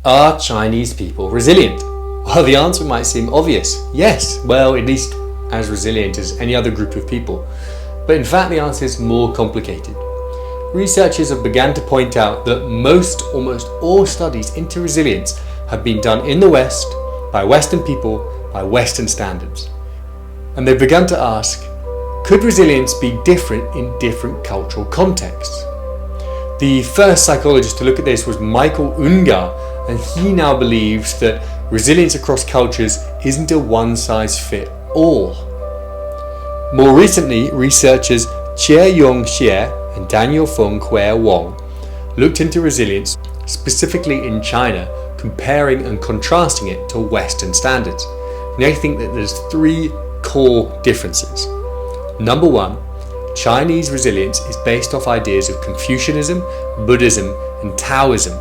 Are Chinese people resilient? Well, the answer might seem obvious. Yes, well, at least as resilient as any other group of people. But in fact, the answer is more complicated. Researchers have begun to point out that almost all studies into resilience have been done in the West, by Western people, by Western standards. And they've begun to ask, could resilience be different in different cultural contexts? The first psychologist to look at this was Michael Ungar, and he now believes that resilience across cultures isn't a one-size-fits-all. More recently, researchers Qiuyuan and Daniel Wong looked into resilience, specifically in China, comparing and contrasting it to Western standards. And they think that there's three core differences. Number one, Chinese resilience is based off ideas of Confucianism, Buddhism, and Taoism.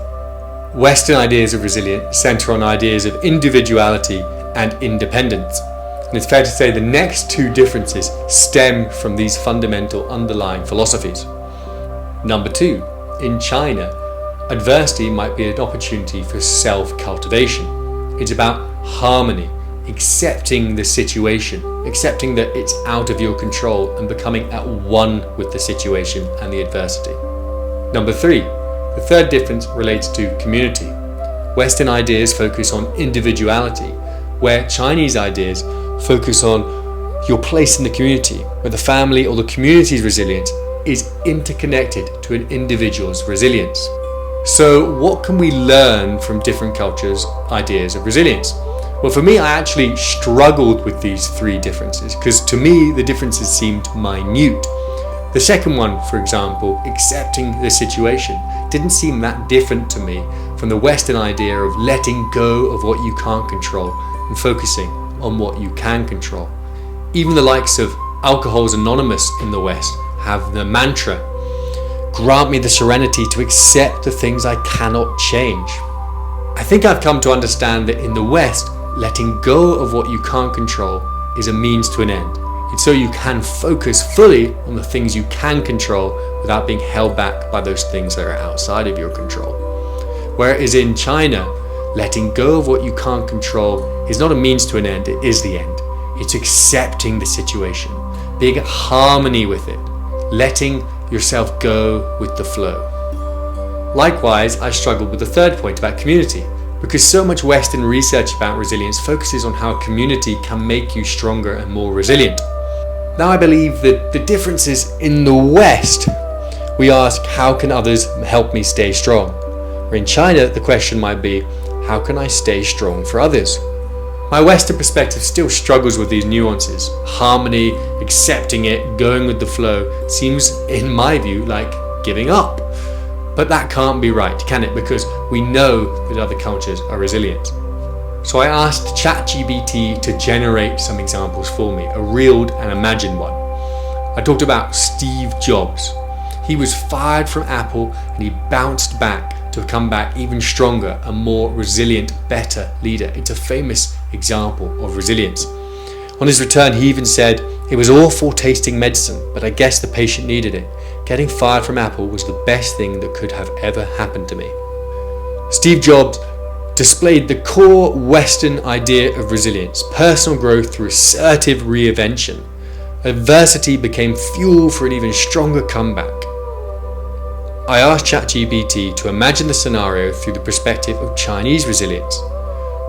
Western ideas of resilience center on ideas of individuality and independence. And it's fair to say the next two differences stem from these fundamental underlying philosophies. Number two, in China, adversity might be an opportunity for self-cultivation. It's about harmony, accepting the situation, accepting that it's out of your control and becoming at one with the situation and the adversity. Number three, the third difference relates to community. Western ideas focus on individuality, where Chinese ideas focus on your place in the community, where the family or the community's resilience is interconnected to an individual's resilience. So what can we learn from different cultures' ideas of resilience? Well, for me, I actually struggled with these three differences because to me the differences seemed minute. The second one, for example, accepting the situation, didn't seem that different to me from the Western idea of letting go of what you can't control and focusing on what you can control. Even the likes of Alcohol's Anonymous in the West have the mantra, grant me the serenity to accept the things I cannot change. I think I've come to understand that in the West, letting go of what you can't control is a means to an end. It's so you can focus fully on the things you can control without being held back by those things that are outside of your control. Whereas in China, letting go of what you can't control is not a means to an end, it is the end. It's accepting the situation, being at harmony with it, letting yourself go with the flow. Likewise, I struggled with the third point about community, because so much Western research about resilience focuses on how community can make you stronger and more resilient. Now I believe that the difference is in the West. We ask, how can others help me stay strong? Or in China, the question might be, how can I stay strong for others? My Western perspective still struggles with these nuances. Harmony, accepting it, going with the flow seems, in my view, like giving up. But that can't be right, can it? Because we know that other cultures are resilient. So I asked ChatGPT to generate some examples for me, a real and imagined one. I talked about Steve Jobs. He was fired from Apple and he bounced back to come back even stronger, a more resilient, better leader. It's a famous example of resilience. On his return, he even said, "It was awful tasting medicine, but I guess the patient needed it. Getting fired from Apple was the best thing that could have ever happened to me." Steve Jobs displayed the core Western idea of resilience, personal growth through assertive reinvention. Adversity became fuel for an even stronger comeback. I asked ChatGPT to imagine the scenario through the perspective of Chinese resilience.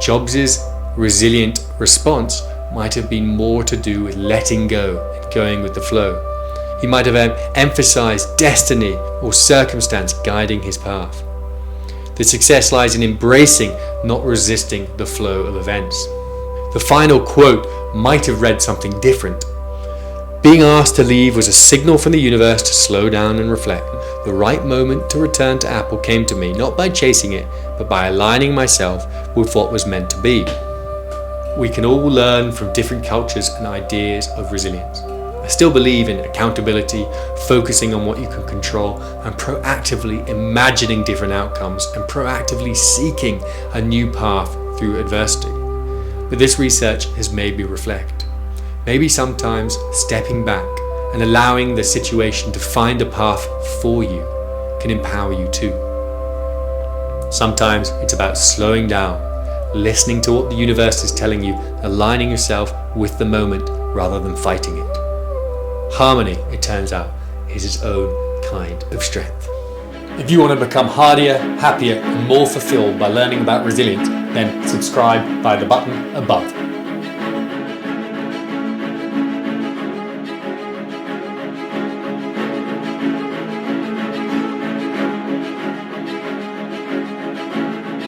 Jobs' resilient response might have been more to do with letting go and going with the flow. He might have emphasized destiny or circumstance guiding his path. The success lies in embracing, not resisting the flow of events. The final quote might have read something different. Being asked to leave was a signal from the universe to slow down and reflect. The right moment to return to Apple came to me, not by chasing it, but by aligning myself with what was meant to be. We can all learn from different cultures and ideas of resilience. I still believe in accountability, focusing on what you can control, and proactively imagining different outcomes and proactively seeking a new path through adversity. But this research has made me reflect. Maybe sometimes stepping back and allowing the situation to find a path for you can empower you too. Sometimes it's about slowing down, listening to what the universe is telling you, aligning yourself with the moment rather than fighting it. Harmony, it turns out, is its own kind of strength. If you want to become hardier, happier, and more fulfilled by learning about resilience, then subscribe by the button above.